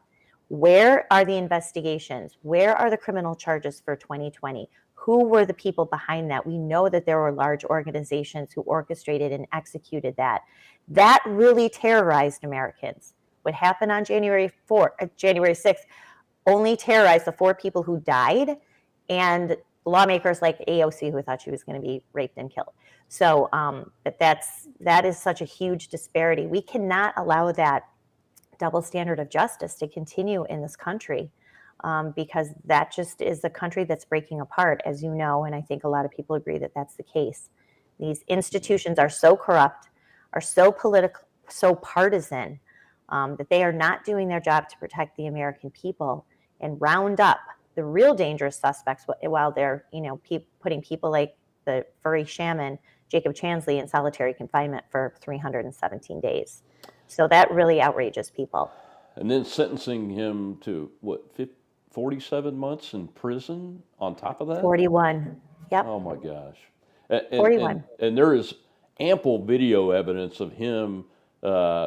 Where are the investigations? Where are the criminal charges for 2020? Who were the people behind that? We know that there were large organizations who orchestrated and executed that. That really terrorized Americans. What happened on January 6th only terrorized the 4 people who died and lawmakers like AOC who thought she was going to be raped and killed. So that is such a huge disparity. We cannot allow that double standard of justice to continue in this country. Because that just is a country that's breaking apart, as you know, and I think a lot of people agree that that's the case. These institutions are so corrupt, are so political, so partisan, that they are not doing their job to protect the American people and round up the real dangerous suspects while they're, putting people like the furry shaman, Jacob Chansley, in solitary confinement for 317 days. So that really outrages people. And then sentencing him to, 47 months in prison on top of that? 41. Yep. Oh, my gosh. 41. And there is ample video evidence of him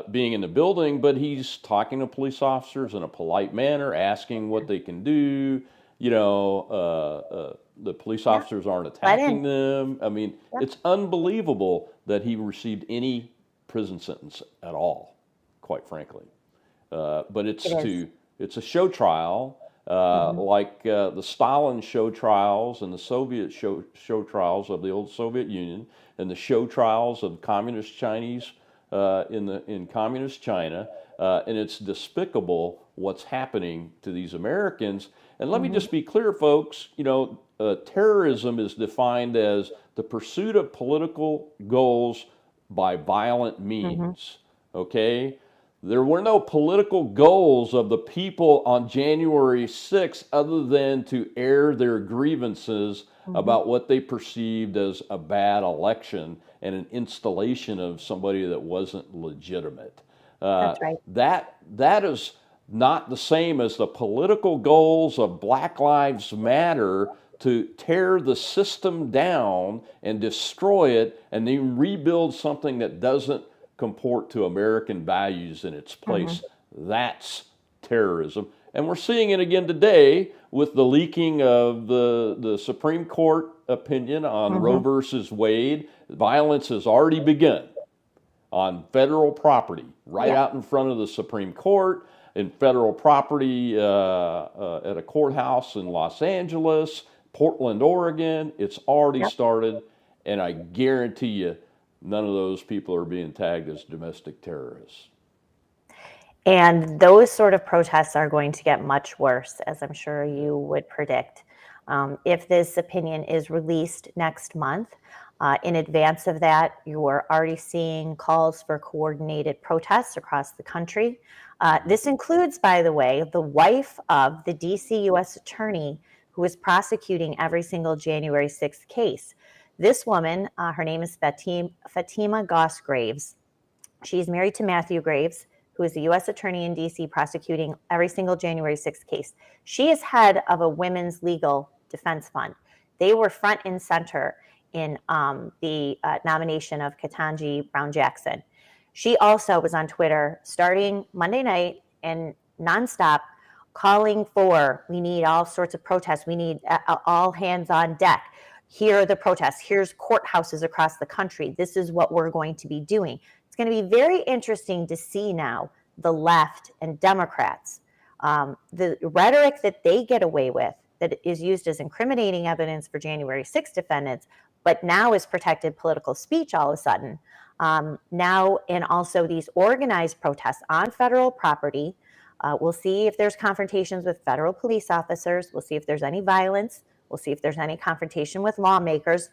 being in the building, but he's talking to police officers in a polite manner, asking what they can do. The police officers aren't attacking them. I mean, it's unbelievable that he received any prison sentence at all, quite frankly. But it's a show trial. Like the Stalin show trials and the Soviet show trials of the old Soviet Union and the show trials of communist Chinese in communist China, and it's despicable what's happening to these Americans. And let me just be clear, folks. Terrorism is defined as the pursuit of political goals by violent means. Okay. There were no political goals of the people on January 6th other than to air their grievances about what they perceived as a bad election and an installation of somebody that wasn't legitimate. That's right. That is not the same as the political goals of Black Lives Matter to tear the system down and destroy it and then rebuild something that doesn't comport to American values in its place. That's terrorism. And we're seeing it again today with the leaking of the Supreme Court opinion on Roe versus Wade. Violence has already begun on federal property, right out in front of the Supreme Court, in federal property at a courthouse in Los Angeles, Portland, Oregon. It's already started, and I guarantee you none of those people are being tagged as domestic terrorists. And those sort of protests are going to get much worse, as I'm sure you would predict. If this opinion is released next month, in advance of that, you are already seeing calls for coordinated protests across the country. This includes, by the way, the wife of the DC U.S. attorney who is prosecuting every single January 6th case. This woman, her name is Fatima Goss Graves. She's married to Matthew Graves, who is the U.S. attorney in D.C. prosecuting every single January 6th case. She is head of a women's legal defense fund. They were front and center in the nomination of Ketanji Brown Jackson. She also was on Twitter starting Monday night and nonstop calling for, we need all sorts of protests. We need all hands on deck. Here are the protests. Here's courthouses across the country. This is what we're going to be doing. It's going to be very interesting to see now the left and Democrats, the rhetoric that they get away with that is used as incriminating evidence for January 6th defendants, but now is protected political speech all of a sudden. Now, and also these organized protests on federal property. We'll see if there's confrontations with federal police officers. We'll see if there's any violence. We'll see if there's any confrontation with lawmakers.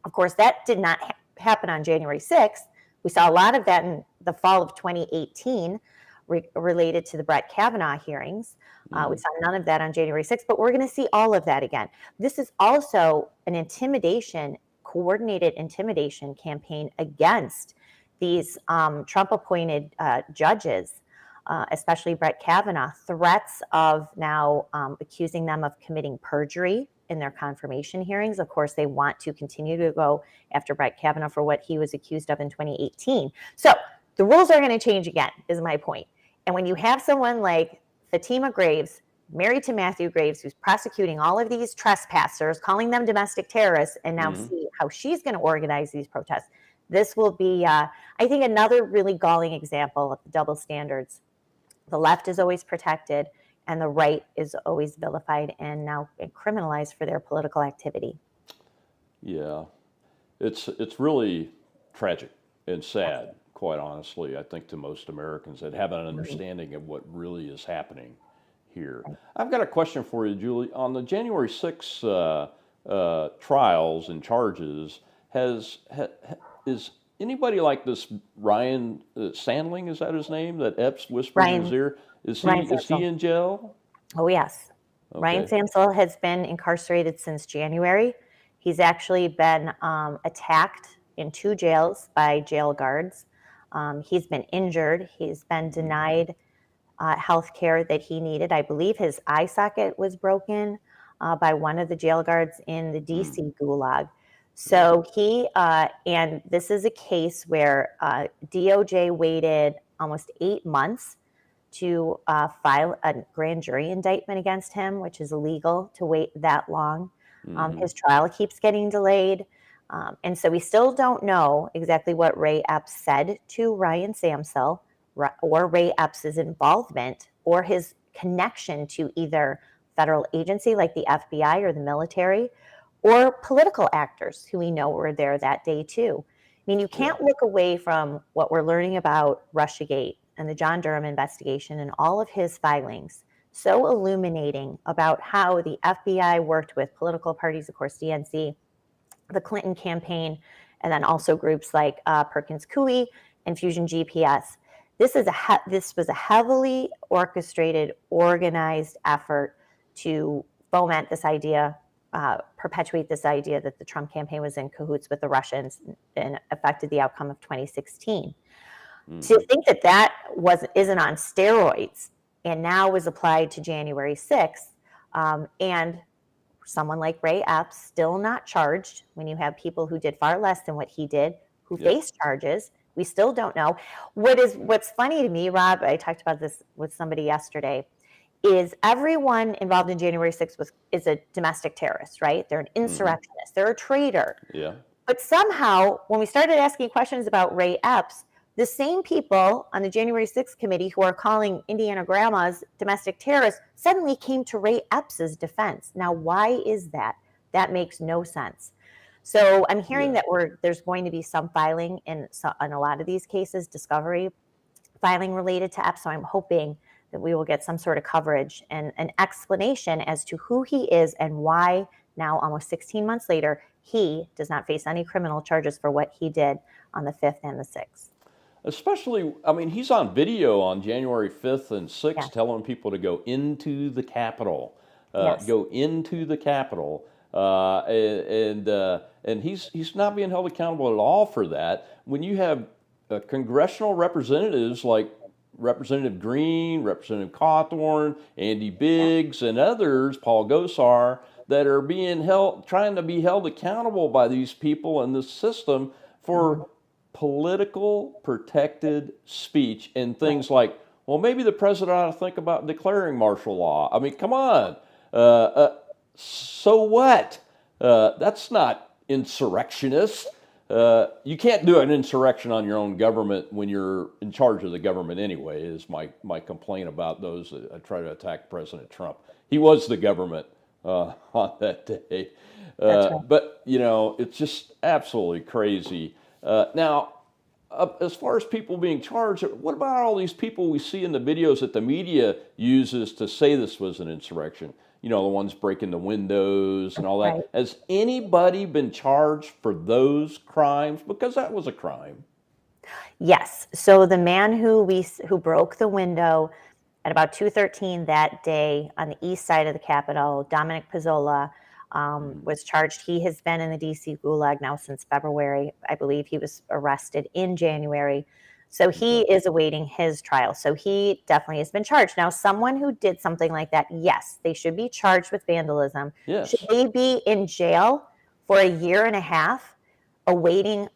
Of course, that did not happen on January 6th. We saw a lot of that in the fall of 2018 related to the Brett Kavanaugh hearings. We saw none of that on January 6th, but we're going to see all of that again. This is also an coordinated intimidation campaign against these Trump-appointed judges, especially Brett Kavanaugh, threats of now accusing them of committing perjury in their confirmation hearings. Of course, they want to continue to go after Brett Kavanaugh for what he was accused of in 2018. So the rules are going to change again, is my point. And when you have someone like Fatima Graves, married to Matthew Graves, who's prosecuting all of these trespassers, calling them domestic terrorists, and now see how she's going to organize these protests, this will be, I think, another really galling example of the double standards. The left is always protected, and the right is always vilified and now criminalized for their political activity. Yeah, it's really tragic and sad, quite honestly, I think, to most Americans that have an understanding of what really is happening here. I've got a question for you, Julie. On the January 6th trials and charges, is anybody like this Ryan Sandling, is that his name, that Epps whispered in his ear? Is he in jail? Oh, yes. Okay. Ryan Samsel has been incarcerated since January. He's actually been attacked in 2 jails by jail guards. He's been injured. He's been denied health care that he needed. I believe his eye socket was broken by one of the jail guards in the DC gulag. So and this is a case where DOJ waited almost 8 months to file a grand jury indictment against him, which is illegal to wait that long. His trial keeps getting delayed. And so we still don't know exactly what Ray Epps said to Ryan Samsel or Ray Epps' involvement or his connection to either federal agency like the FBI or the military or political actors who we know were there that day too. I mean, you can't look away from what we're learning about Russiagate and the John Durham investigation and all of his filings, so illuminating about how the FBI worked with political parties, of course, DNC, the Clinton campaign, and then also groups like Perkins Coie and Fusion GPS. This was a heavily orchestrated, organized effort to foment this idea, perpetuate this idea that the Trump campaign was in cahoots with the Russians and affected the outcome of 2016. To think that isn't on steroids and now was applied to January 6th. And someone like Ray Epps still not charged when you have people who did far less than what he did, who face charges. We still don't know. What's funny to me, Rob, I talked about this with somebody yesterday, is everyone involved in January 6th is a domestic terrorist, right? They're an insurrectionist. They're a traitor. Yeah. But somehow, when we started asking questions about Ray Epps, the same people on the January 6th committee who are calling Indiana grandmas domestic terrorists suddenly came to Ray Epps's defense. Now, why is that? That makes no sense. So I'm hearing that there's going to be some filing in a lot of these cases, discovery filing related to Epps. So I'm hoping that we will get some sort of coverage and an explanation as to who he is and why now, almost 16 months later, he does not face any criminal charges for what he did on the 5th and the 6th. Especially, I mean, he's on video on January 5th and 6th telling people to go into the Capitol. Go into the Capitol. And he's not being held accountable at all for that. When you have congressional representatives like Representative Green, Representative Cawthorn, Andy Biggs, and others, Paul Gosar, that are being trying to be held accountable by these people in this system for political protected speech and things like, well, maybe the president ought to think about declaring martial law. I mean, come on. So what? That's not insurrectionist. You can't do an insurrection on your own government when you're in charge of the government anyway, is my complaint about those that try to attack President Trump. He was the government on that day. But, you know, it's just absolutely crazy. Now, as far as people being charged, what about all these people we see in the videos that the media uses to say this was an insurrection? You know, the ones breaking the windows and all that. Right. Has anybody been charged for those crimes? Because that was a crime. Yes. So the man who broke the window at about 2:13 that day on the east side of the Capitol, Dominic Pizzola, was charged. He has been in the D.C. Gulag now since February. I believe he was arrested in January. So he is awaiting his trial. So he definitely has been charged. Now, someone who did something like that, yes, they should be charged with vandalism. Yes. Should they be in jail for a year and a half awaiting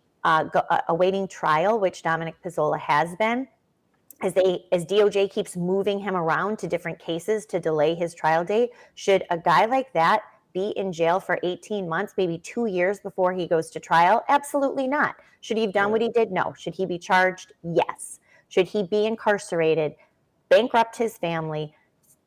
trial, which Dominic Pizzola has been, as DOJ keeps moving him around to different cases to delay his trial date? Should a guy like that be in jail for 18 months, maybe 2 years before he goes to trial? Absolutely not. Should he have done what he did? No. Should he be charged? Yes. Should he be incarcerated, bankrupt his family,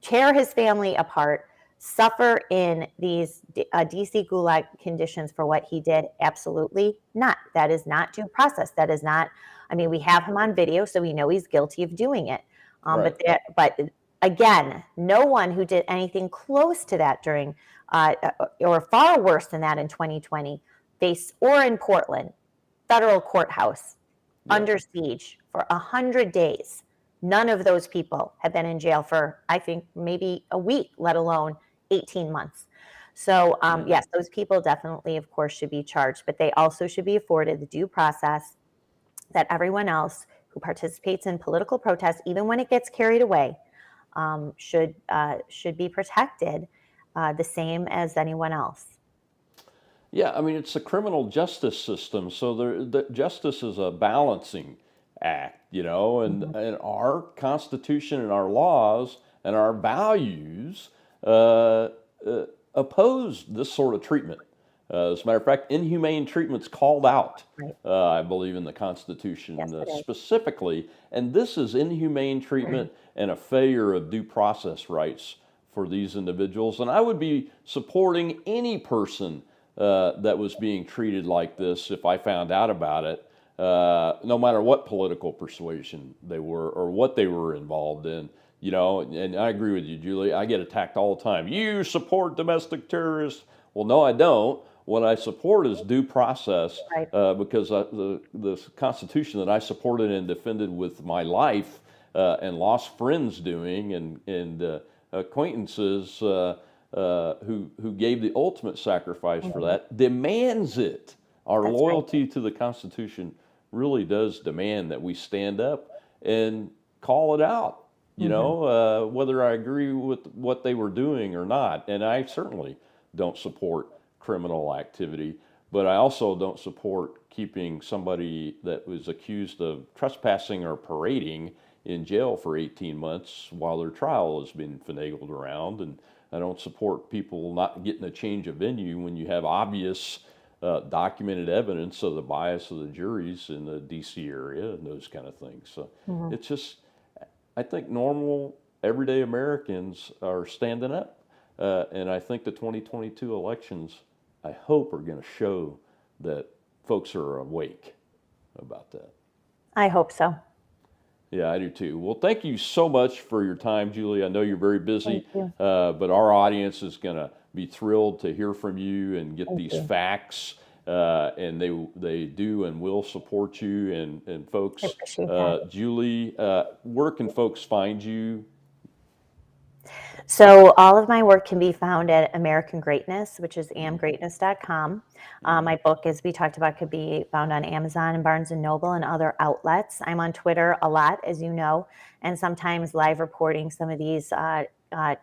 tear his family apart, suffer in these DC Gulag conditions for what he did? Absolutely not. That is not due process. That is not, I mean, we have him on video, so we know he's guilty of doing it. But again, no one who did anything close to that during or far worse than that in 2020 or in Portland, federal courthouse, under siege for 100 days. None of those people have been in jail for, I think, maybe a week, let alone 18 months. So, yes, those people definitely, of course, should be charged, but they also should be afforded the due process that everyone else who participates in political protest, even when it gets carried away, should be protected the same as anyone else. Yeah, I mean, it's a criminal justice system, so the justice is a balancing act, you know, and our Constitution and our laws and our values oppose this sort of treatment. As a matter of fact, inhumane treatment's called out, I believe, in the Constitution specifically, and this is inhumane treatment and a failure of due process rights for these individuals. And I would be supporting any person that was being treated like this if I found out about it, no matter what political persuasion they were or what they were involved in. You know, and I agree with you, Julie. I get attacked all the time. You support domestic terrorists. Well, no, I don't. What I support is due process, because the Constitution that I supported and defended with my life and lost friends doing and acquaintances who gave the ultimate sacrifice for that demands it. Our loyalty to the Constitution really does demand that we stand up and call it out whether I agree with what they were doing or not. And I certainly don't support criminal activity, but I also don't support keeping somebody that was accused of trespassing or parading in jail for 18 months while their trial has been finagled around. And I don't support people not getting a change of venue when you have obvious documented evidence of the bias of the juries in the DC area and those kind of things. So it's just, I think normal, everyday Americans are standing up. And I think the 2022 elections, I hope, are going to show that folks are awake about that. I hope so. Yeah, I do too. Well, thank you so much for your time, Julie. I know you're very busy, Thank you. but our audience is going to be thrilled to hear from you and get these facts. And they do and will support you. And folks, I appreciate that. Julie, where can folks find you? So all of my work can be found at American Greatness, which is amgreatness.com. My book, as we talked about, could be found on Amazon and Barnes & Noble and other outlets. I'm on Twitter a lot, as you know, and sometimes live reporting some of these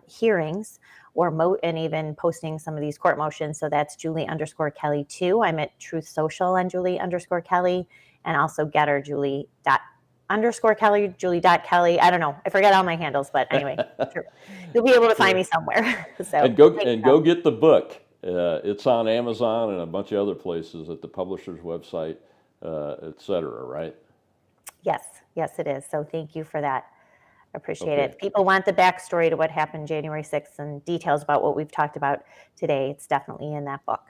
hearings and even posting some of these court motions. So that's Julie_Kelly 2. I'm at Truth Social on Julie_Kelly, and also Getter Julie_Kelly, Julie.Kelly. I don't know. I forget all my handles, but anyway, you'll be able to find me somewhere. So and go get the book. It's on Amazon and a bunch of other places at the publisher's website, et cetera, right? Yes, it is. So thank you for that. I appreciate it. If people want the backstory to what happened January 6th and details about what we've talked about today, it's definitely in that book.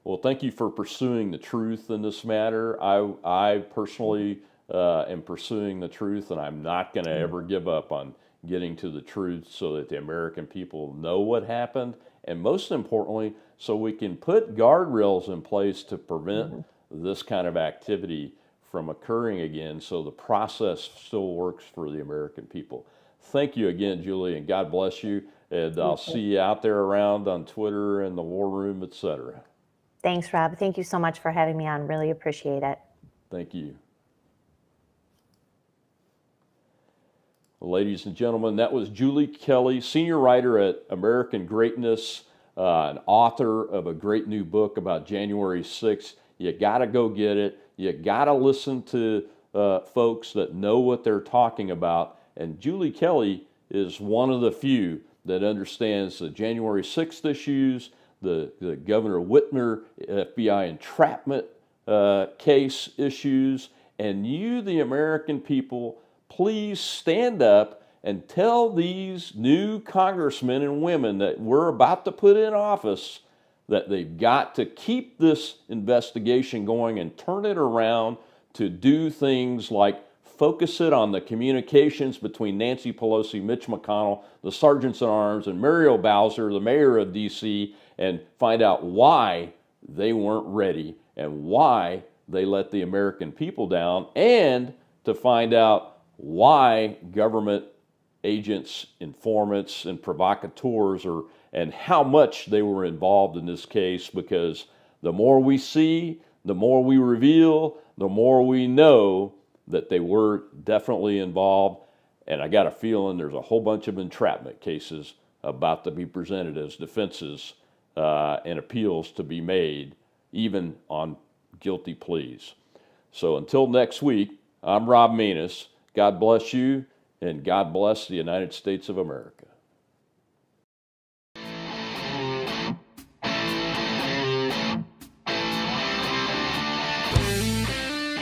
Well, thank you for pursuing the truth in this matter. I personally am pursuing the truth, and I'm not going to ever give up on getting to the truth so that the American people know what happened, and most importantly, so we can put guardrails in place to prevent this kind of activity from occurring again, so the process still works for the American people. Thank you again, Julie, and God bless you. And I'll see you out there around on Twitter and the War Room, etc. Thanks, Rob. Thank you so much for having me on. Really appreciate it. Thank you. Well, ladies and gentlemen, that was Julie Kelly, senior writer at American Greatness, an author of a great new book about January 6th. You got to go get it. You got to listen to folks that know what they're talking about. And Julie Kelly is one of the few that understands the January 6th issues, the Governor Whitmer FBI entrapment case issues. And you, the American people, please stand up and tell these new congressmen and women that we're about to put in office that they've got to keep this investigation going and turn it around to do things like focus it on the communications between Nancy Pelosi, Mitch McConnell, the sergeants at arms, and Muriel Bowser, the mayor of D.C., and find out why they weren't ready and why they let the American people down, and to find out why government agents, informants, and provocateurs and how much they were involved in this case, because the more we see, the more we reveal, the more we know that they were definitely involved. And I got a feeling there's a whole bunch of entrapment cases about to be presented as defenses and appeals to be made, even on guilty pleas. So until next week, I'm Rob Menas. God bless you, and God bless the United States of America.